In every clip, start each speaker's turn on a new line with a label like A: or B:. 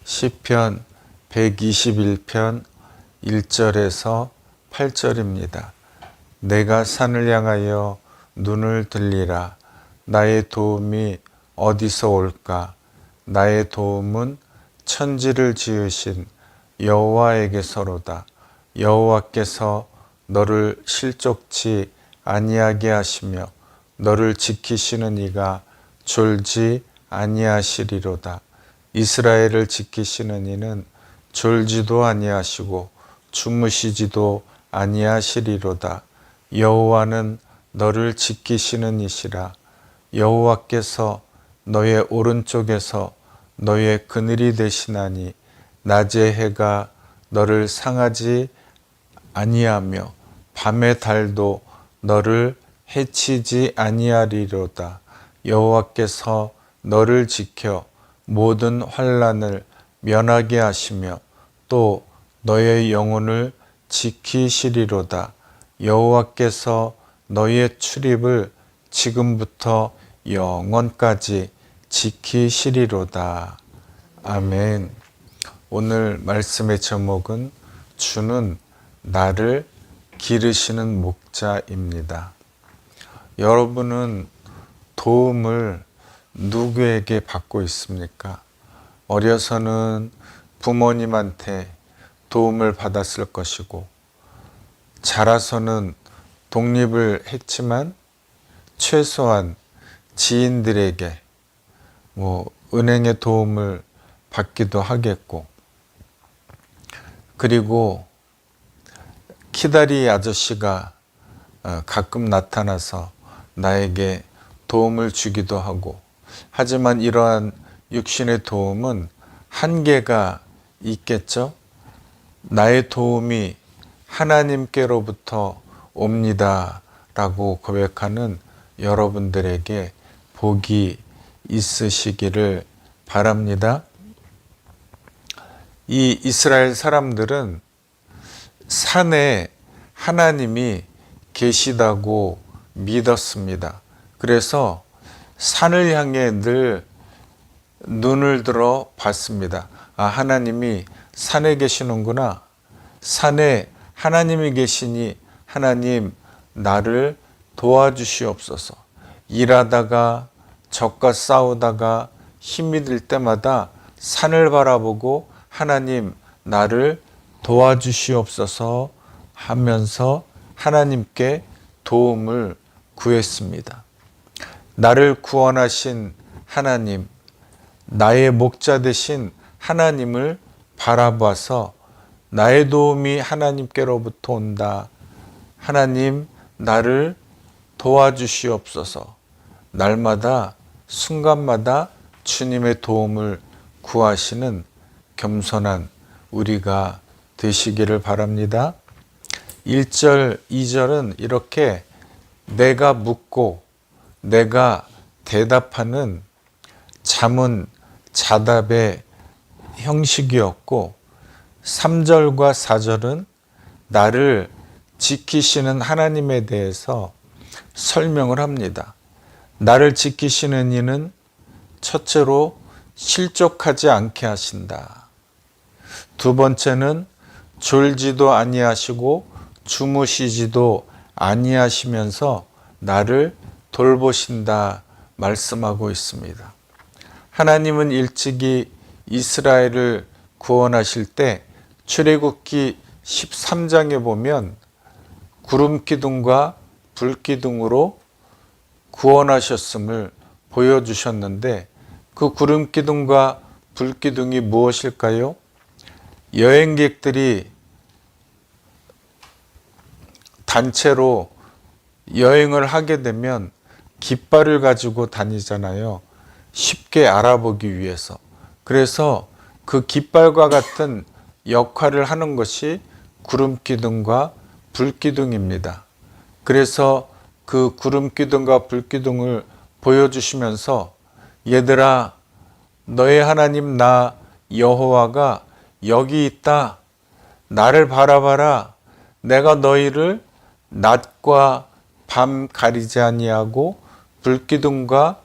A: 시편 121편 1절에서 8절입니다. 내가 산을 향하여 눈을 들리라. 나의 도움이 어디서 올까? 나의 도움은 천지를 지으신 여호와에게서로다. 여호와께서 너를 실족치 아니하게 하시며 너를 지키시는 이가 졸지 아니하시리로다. 이스라엘을 지키시는 이는 졸지도 아니하시고 주무시지도 아니하시리로다. 여호와는 너를 지키시는 이시라. 여호와께서 너의 오른쪽에서 너의 그늘이 되시나니 낮의 해가 너를 상하지 아니하며 밤의 달도 너를 해치지 아니하리로다. 여호와께서 너를 지켜 모든 환난을 면하게 하시며 또 너의 영혼을 지키시리로다. 여호와께서 너의 출입을 지금부터 영원까지 지키시리로다. 아멘. 오늘 말씀의 제목은 주는 나를 기르시는 목자입니다. 여러분은 도움을 누구에게 받고 있습니까? 어려서는 부모님한테 도움을 받았을 것이고, 자라서는 독립을 했지만 최소한 지인들에게 은행의 도움을 받기도 하겠고, 그리고 키다리 아저씨가 가끔 나타나서 나에게 도움을 주기도 하고, 하지만 이러한 육신의 도움은 한계가 있겠죠? 나의 도움이 하나님께로부터 옵니다 라고 고백하는 여러분들에게 복이 있으시기를 바랍니다. 이 이스라엘 사람들은 산에 하나님이 계시다고 믿었습니다. 그래서 산을 향해 늘 눈을 들어 봤습니다. 아, 하나님이 산에 계시는구나. 산에 하나님이 계시니 하나님 나를 도와주시옵소서. 일하다가 적과 싸우다가 힘이 들 때마다 산을 바라보고 하나님 나를 도와주시옵소서 하면서 하나님께 도움을 구했습니다. 나를 구원하신 하나님, 나의 목자 되신 하나님을 바라봐서 나의 도움이 하나님께로부터 온다. 하나님 나를 도와주시옵소서. 날마다 순간마다 주님의 도움을 구하시는 겸손한 우리가 되시기를 바랍니다. 1절, 2절은 이렇게 내가 묻고 내가 대답하는 자문, 자답의 형식이었고, 3절과 4절은 나를 지키시는 하나님에 대해서 설명을 합니다. 나를 지키시는 이는 첫째로 실족하지 않게 하신다. 두 번째는 졸지도 아니하시고 주무시지도 아니하시면서 나를 돌보신다 말씀하고 있습니다. 하나님은 일찍이 이스라엘을 구원하실 때 출애굽기 13장에 보면 구름기둥과 불기둥으로 구원하셨음을 보여주셨는데, 그 구름기둥과 불기둥이 무엇일까요? 여행객들이 단체로 여행을 하게 되면 깃발을 가지고 다니잖아요. 쉽게 알아보기 위해서. 그래서 그 깃발과 같은 역할을 하는 것이 구름기둥과 불기둥입니다. 그래서 그 구름기둥과 불기둥을 보여주시면서 얘들아, 너의 하나님 나 여호와가 여기 있다. 나를 바라봐라. 내가 너희를 낮과 밤 가리지 아니하고 불기둥과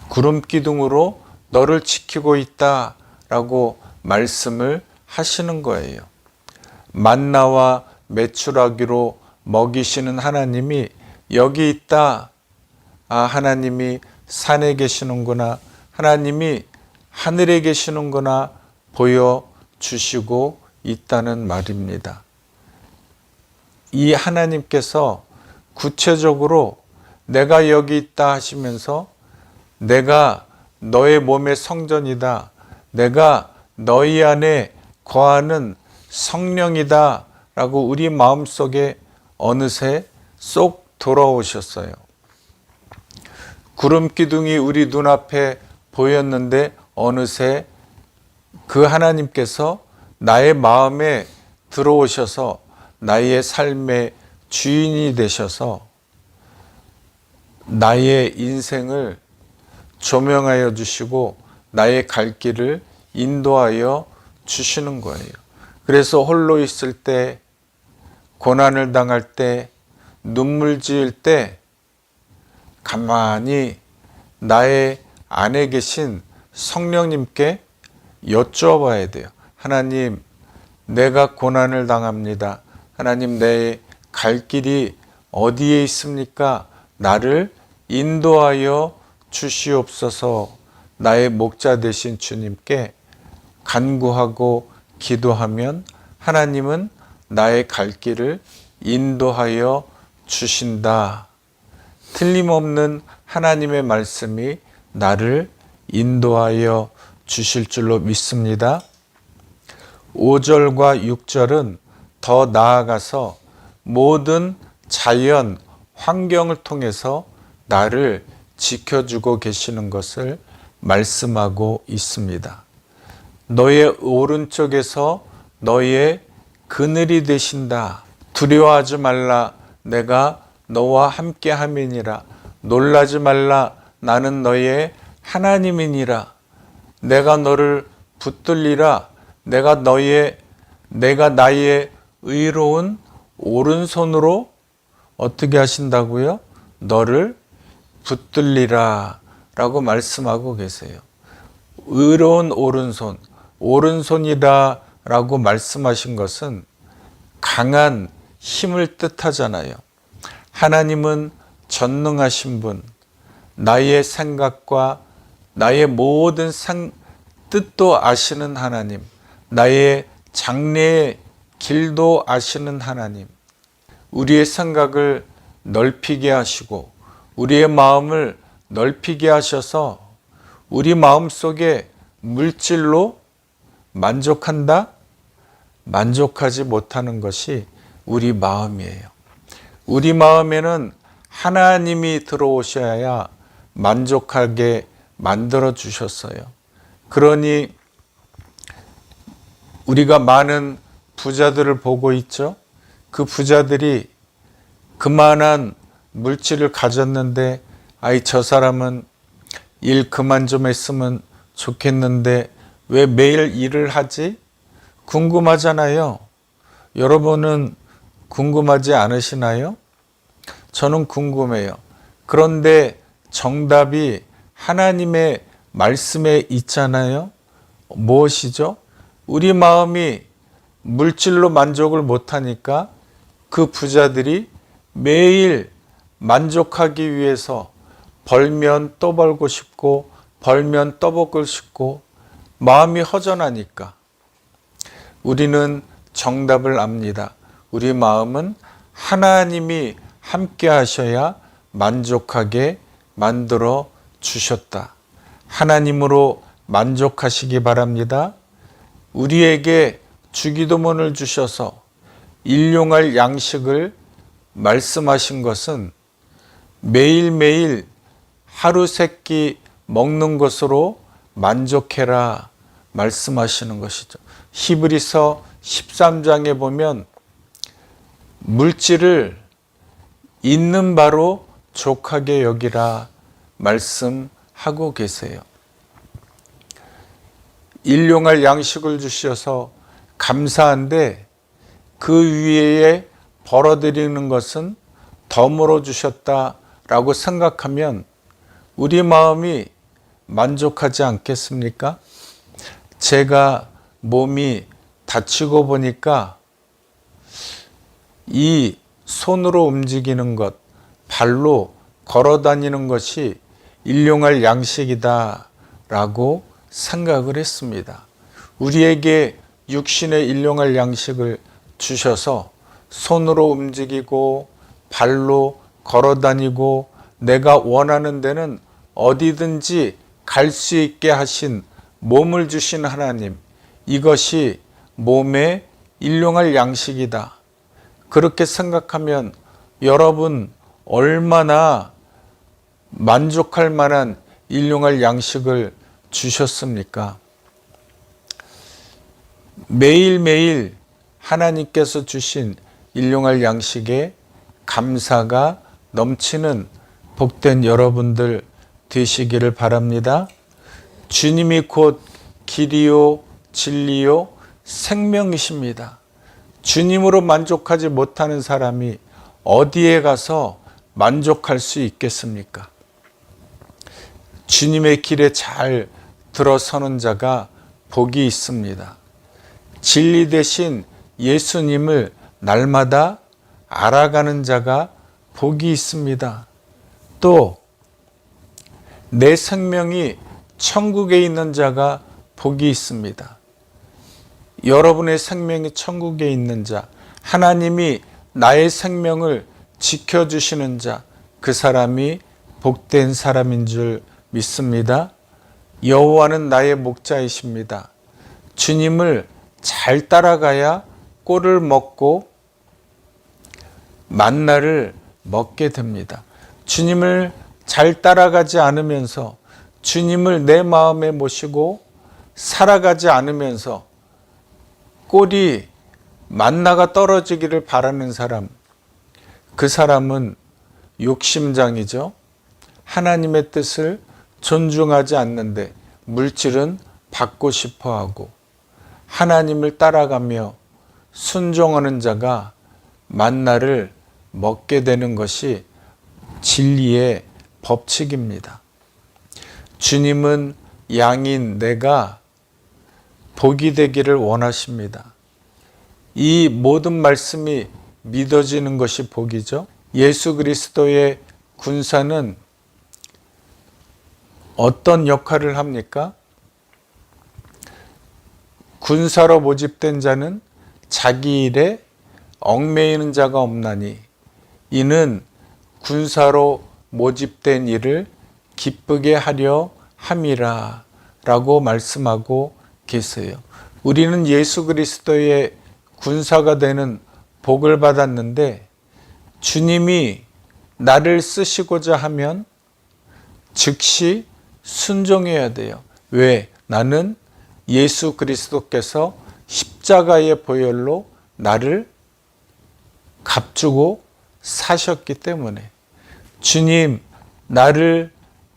A: 구름기둥으로 너를 지키고 있다 라고 말씀을 하시는 거예요. 만나와 메추라기로 먹이시는 하나님이 여기 있다. 아, 하나님이 산에 계시는구나. 하나님이 하늘에 계시는구나 보여주시고 있다는 말입니다. 이 하나님께서 구체적으로 내가 여기 있다 하시면서 내가 너의 몸의 성전이다. 내가 너희 안에 거하는 성령이다 라고 우리 마음속에 어느새 쏙 돌아오셨어요. 구름 기둥이 우리 눈앞에 보였는데 어느새 그 하나님께서 나의 마음에 들어오셔서 나의 삶의 주인이 되셔서 나의 인생을 조명하여 주시고 나의 갈 길을 인도하여 주시는 거예요. 그래서 홀로 있을 때, 고난을 당할 때, 눈물 지을 때 가만히 나의 안에 계신 성령님께 여쭈어봐야 돼요. 하나님, 내가 고난을 당합니다. 하나님, 내 갈 길이 어디에 있습니까? 나를 인도하여 주시옵소서. 나의 목자 되신 주님께 간구하고 기도하면 하나님은 나의 갈 길을 인도하여 주신다. 틀림없는 하나님의 말씀이 나를 인도하여 주실 줄로 믿습니다. 5절과 6절은 더 나아가서 모든 자연, 환경을 통해서 나를 지켜주고 계시는 것을 말씀하고 있습니다. 너의 오른쪽에서 너의 그늘이 되신다. 두려워하지 말라. 내가 너와 함께 함이니라. 놀라지 말라. 나는 너의 하나님이니라. 내가 너를 붙들리라. 내가 나의 의로운 오른손으로 어떻게 하신다고요? 너를 붙들리라 라고 말씀하고 계세요. 의로운 오른손, 오른손이다 라고 말씀하신 것은 강한 힘을 뜻하잖아요. 하나님은 전능하신 분, 나의 생각과 나의 모든 뜻도 아시는 하나님, 나의 장래의 길도 아시는 하나님, 우리의 생각을 넓히게 하시고 우리의 마음을 넓히게 하셔서 우리 마음속에 물질로 만족한다? 만족하지 못하는 것이 우리 마음이에요. 우리 마음에는 하나님이 들어오셔야 만족하게 만들어 주셨어요. 그러니 우리가 많은 부자들을 보고 있죠. 그 부자들이 그만한 물질을 가졌는데 저 사람은 일 그만 좀 했으면 좋겠는데 왜 매일 일을 하지? 궁금하잖아요. 여러분은 궁금하지 않으시나요? 저는 궁금해요. 그런데 정답이 하나님의 말씀에 있잖아요. 무엇이죠? 우리 마음이 물질로 만족을 못하니까 그 부자들이 매일 만족하기 위해서 벌면 또 벌고 싶고 벌면 또 벌고 싶고 마음이 허전하니까 우리는 정답을 압니다. 우리 마음은 하나님이 함께 하셔야 만족하게 만들어 주셨다. 하나님으로 만족하시기 바랍니다. 우리에게 주기도문을 주셔서 일용할 양식을 말씀하신 것은 매일매일 하루 세 끼 먹는 것으로 만족해라 말씀하시는 것이죠. 히브리서 13장에 보면 물질을 있는 바로 족하게 여기라 말씀하고 계세요. 일용할 양식을 주셔서 감사한데 그 위에 벌어들이는 것은 덤으로 주셨다라고 생각하면 우리 마음이 만족하지 않겠습니까? 제가 몸이 다치고 보니까 이 손으로 움직이는 것, 발로 걸어 다니는 것이 일용할 양식이다 라고 생각을 했습니다. 우리에게 육신의 일용할 양식을 주셔서 손으로 움직이고 발로 걸어 다니고 내가 원하는 데는 어디든지 갈 수 있게 하신 몸을 주신 하나님, 이것이 몸의 일용할 양식이다. 그렇게 생각하면 여러분 얼마나 만족할 만한 일용할 양식을 주셨습니까? 매일매일 하나님께서 주신 일용할 양식에 감사가 넘치는 복된 여러분들 되시기를 바랍니다. 주님이 곧 길이요 진리요 생명이십니다. 주님으로 만족하지 못하는 사람이 어디에 가서 만족할 수 있겠습니까? 주님의 길에 잘 들어서는 자가 복이 있습니다. 진리 대신 예수님을 날마다 알아가는 자가 복이 있습니다. 또 내 생명이 천국에 있는 자가 복이 있습니다. 여러분의 생명이 천국에 있는 자, 하나님이 나의 생명을 지켜주시는 자, 그 사람이 복된 사람인 줄 믿습니다. 여호와는 나의 목자이십니다. 주님을 잘 따라가야 꼴을 먹고 만나를 먹게 됩니다. 주님을 잘 따라가지 않으면서 주님을 내 마음에 모시고 살아가지 않으면서 꼴이 만나가 떨어지기를 바라는 사람, 그 사람은 욕심장이죠. 하나님의 뜻을 존중하지 않는데 물질은 받고 싶어하고 하나님을 따라가며 순종하는 자가 만나를 먹게 되는 것이 진리의 법칙입니다. 주님은 양인 내가 복이 되기를 원하십니다. 이 모든 말씀이 믿어지는 것이 복이죠. 예수 그리스도의 군사는 어떤 역할을 합니까? 군사로 모집된 자는 자기 일에 얽매이는 자가 없나니 이는 군사로 모집된 일을 기쁘게 하려 함이라 라고 말씀하고 계세요. 우리는 예수 그리스도의 군사가 되는 복을 받았는데 주님이 나를 쓰시고자 하면 즉시 순종해야 돼요. 왜? 나는 예수 그리스도께서 십자가의 보혈로 나를 값주고 사셨기 때문에 주님 나를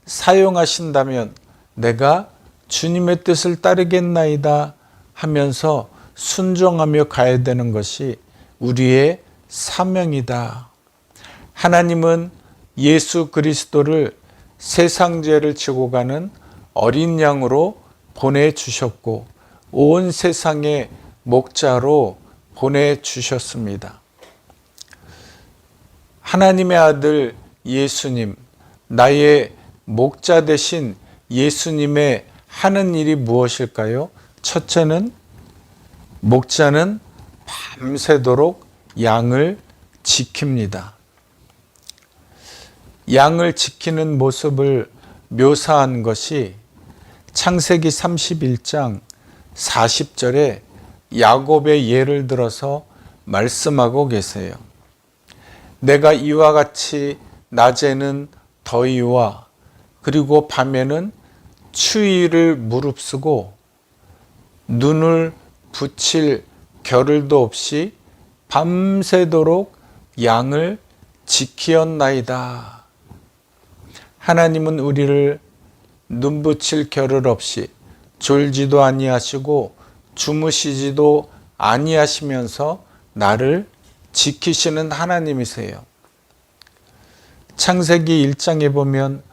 A: 사용하신다면 내가 주님의 뜻을 따르겠나이다 하면서 순종하며 가야 되는 것이 우리의 사명이다. 하나님은 예수 그리스도를 세상 죄를 지고 가는 어린 양으로 보내주셨고 온 세상의 목자로 보내주셨습니다. 하나님의 아들 예수님, 나의 목자 되신 예수님의 하는 일이 무엇일까요? 첫째는 목자는 밤새도록 양을 지킵니다. 양을 지키는 모습을 묘사한 것이 창세기 31장 40절에 야곱의 예를 들어서 말씀하고 계세요. 내가 이와 같이 낮에는 더위와 그리고 밤에는 추위를 무릅쓰고 눈을 붙일 겨를도 없이 밤새도록 양을 지키었나이다. 하나님은 우리를 눈 붙일 겨를 없이 졸지도 아니하시고 주무시지도 아니하시면서 나를 지키시는 하나님이세요. 창세기 1장에 보면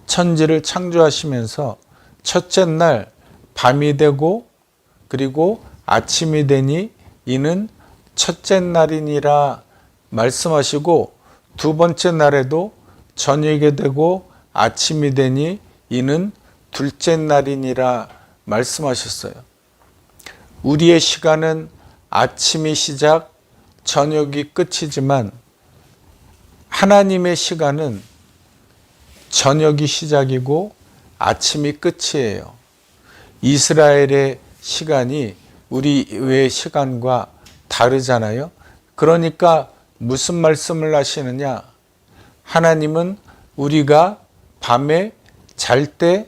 A: 천지를 창조하시면서 첫째 날 밤이 되고 그리고 아침이 되니 이는 첫째 날이니라 말씀하시고, 두 번째 날에도 저녁이 되고 아침이 되니 이는 둘째 날이니라 말씀하셨어요. 우리의 시간은 아침이 시작, 저녁이 끝이지만 하나님의 시간은 저녁이 시작이고 아침이 끝이에요. 이스라엘의 시간이 우리의 시간과 다르잖아요. 그러니까 무슨 말씀을 하시느냐? 하나님은 우리가 밤에 잘 때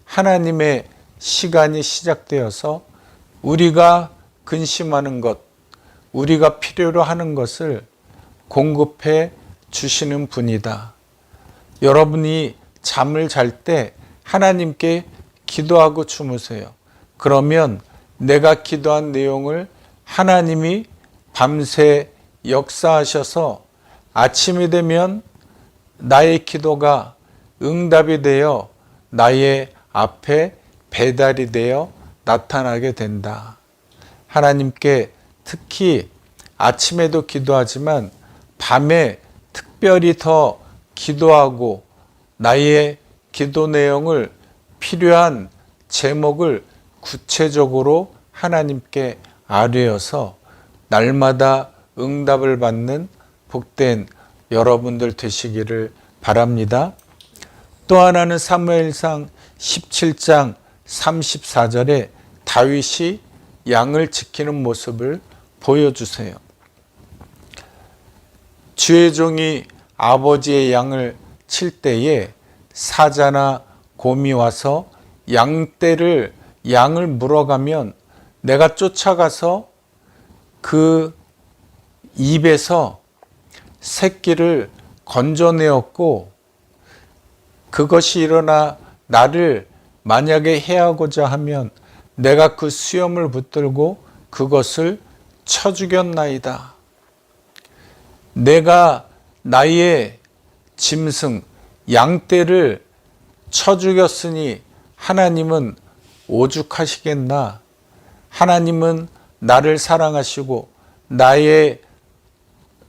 A: 하나님의 시간이 시작되어서 우리가 근심하는 것, 우리가 필요로 하는 것을 공급해 주시는 분이다. 여러분이 잠을 잘 때 하나님께 기도하고 주무세요. 그러면 내가 기도한 내용을 하나님이 밤새 역사하셔서 아침이 되면 나의 기도가 응답이 되어 나의 앞에 배달이 되어 나타나게 된다. 하나님께 특히 아침에도 기도하지만 밤에 특별히 더 기도하고 나의 기도 내용을 필요한 제목을 구체적으로 하나님께 아뢰어서 날마다 응답을 받는 복된 여러분들 되시기를 바랍니다. 또 하나는 사무엘상 17장 34절에 다윗이 양을 지키는 모습을 보여주세요. 주의 종이 아버지의 양을 칠 때에 사자나 곰이 와서 양을 물어가면 내가 쫓아가서 그 입에서 새끼를 건져내었고, 그것이 일어나 나를 만약에 해하고자 하면 내가 그 수염을 붙들고 그것을 쳐 죽였나이다. 내가 나의 짐승 양떼를 쳐 죽였으니 하나님은 오죽하시겠나? 하나님은 나를 사랑하시고 나의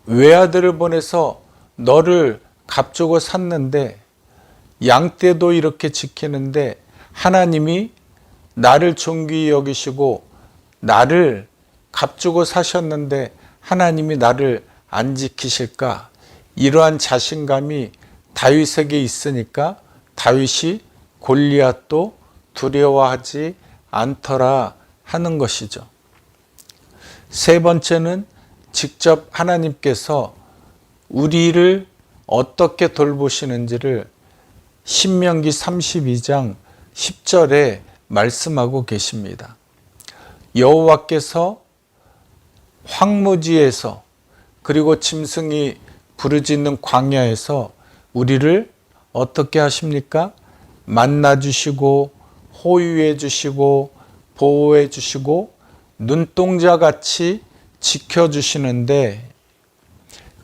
A: 외아들을 보내서 너를 값주고 샀는데, 양떼도 이렇게 지키는데 하나님이 나를 존귀히 여기시고 나를 값주고 사셨는데 하나님이 나를 안 지키실까? 이러한 자신감이 다윗에게 있으니까 다윗이 골리앗도 두려워하지 않더라 하는 것이죠. 세 번째는 직접 하나님께서 우리를 어떻게 돌보시는지를 신명기 32장 10절에 말씀하고 계십니다. 여호와께서 황무지에서 그리고 짐승이 부르짖는 광야에서 우리를 어떻게 하십니까? 만나주시고 호유해 주시고 보호해 주시고 눈동자같이 지켜주시는데,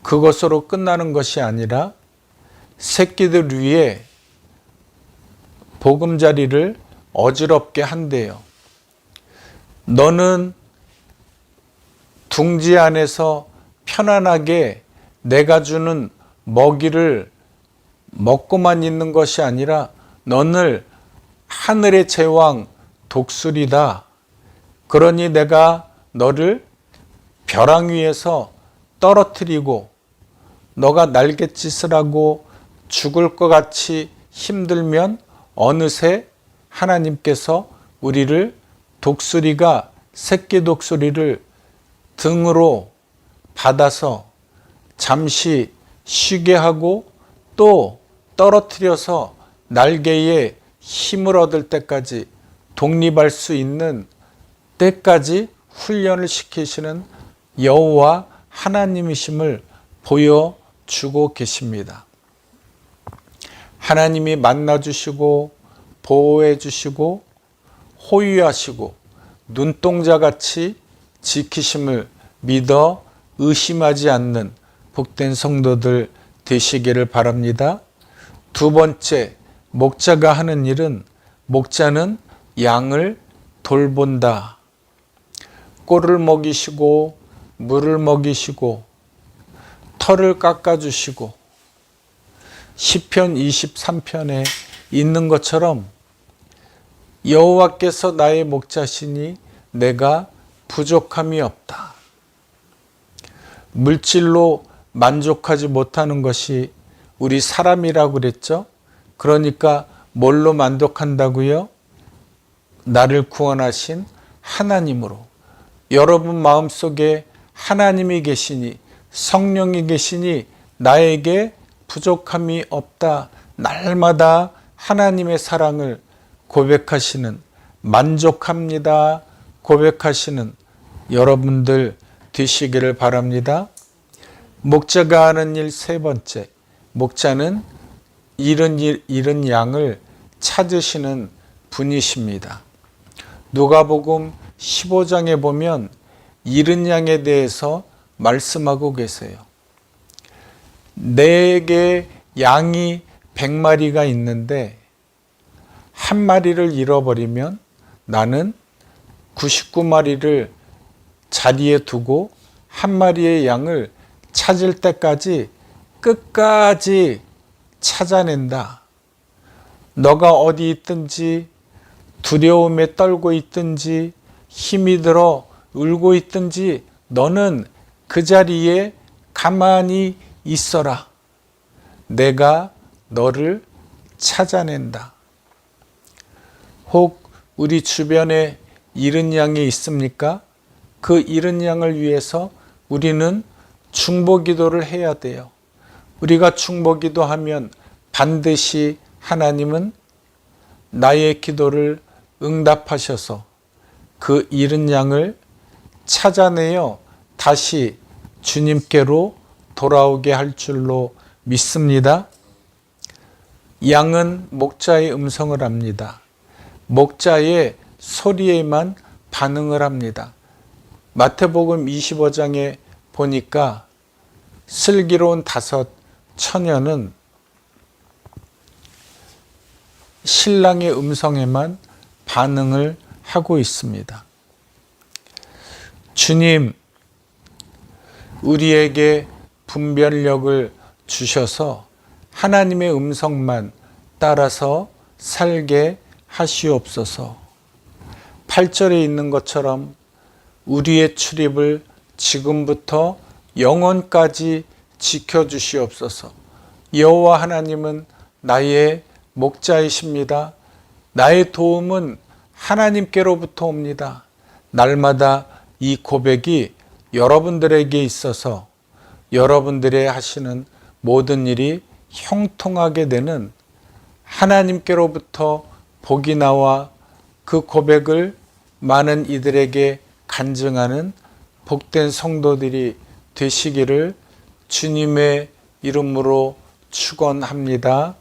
A: 그것으로 끝나는 것이 아니라 새끼들 위에 보금자리를 어지럽게 한대요. 너는 둥지 안에서 편안하게 내가 주는 먹이를 먹고만 있는 것이 아니라 너는 하늘의 제왕 독수리다. 그러니 내가 너를 벼랑 위에서 떨어뜨리고 너가 날갯짓을 하고 죽을 것 같이 힘들면 어느새 하나님께서 우리를 독수리가 새끼 독수리를 등으로 받아서 잠시 쉬게 하고 또 떨어뜨려서 날개에 힘을 얻을 때까지 독립할 수 있는 때까지 훈련을 시키시는 여호와 하나님이심을 보여주고 계십니다. 하나님이 만나주시고 보호해 주시고 호유하시고 눈동자같이 지키심을 믿어 의심하지 않는 복된 성도들 되시기를 바랍니다. 두 번째, 목자가 하는 일은 목자는 양을 돌본다. 꼴을 먹이시고 물을 먹이시고 털을 깎아주시고 시편 23편에 있는 것처럼 여호와께서 나의 목자시니 내가 부족함이 없다. 물질로 만족하지 못하는 것이 우리 사람이라고 그랬죠. 그러니까 뭘로 만족한다고요? 나를 구원하신 하나님으로. 여러분 마음속에 하나님이 계시니, 성령이 계시니 나에게 부족함이 없다. 날마다 하나님의 사랑을 고백하시는, 만족합니다 고백하시는 여러분들 되시기를 바랍니다. 목자가 하는 일 세 번째, 목자는 잃은 양을 찾으시는 분이십니다. 누가복음 15장에 보면 잃은 양에 대해서 말씀하고 계세요. 내게 양이 100마리가 있는데 한 마리를 잃어버리면 나는 99마리를 자리에 두고 한 마리의 양을 찾을 때까지 끝까지 찾아낸다. 너가 어디 있든지 두려움에 떨고 있든지 힘이 들어 울고 있든지 너는 그 자리에 가만히 있어라. 내가 너를 찾아낸다. 혹 우리 주변에 잃은 양이 있습니까? 그 잃은 양을 위해서 우리는 중보기도를 해야 돼요. 우리가 중보기도하면 반드시 하나님은 나의 기도를 응답하셔서 그 잃은 양을 찾아내어 다시 주님께로 돌아오게 할 줄로 믿습니다. 양은 목자의 음성을 합니다. 목자의 소리에만 반응을 합니다. 마태복음 25장에 보니까 슬기로운 5 처녀는 신랑의 음성에만 반응을 하고 있습니다. 주님, 우리에게 분별력을 주셔서 하나님의 음성만 따라서 살게 하시옵소서. 8절에 있는 것처럼 우리의 출입을 지금부터 영원까지 지켜주시옵소서. 여호와 하나님은 나의 목자이십니다. 나의 도움은 하나님께로부터 옵니다. 날마다 이 고백이 여러분들에게 있어서 여러분들의 하시는 모든 일이 형통하게 되는 하나님께로부터 복이 나와 그 고백을 많은 이들에게 간증하는 복된 성도들이 되시기를 주님의 이름으로 축원합니다.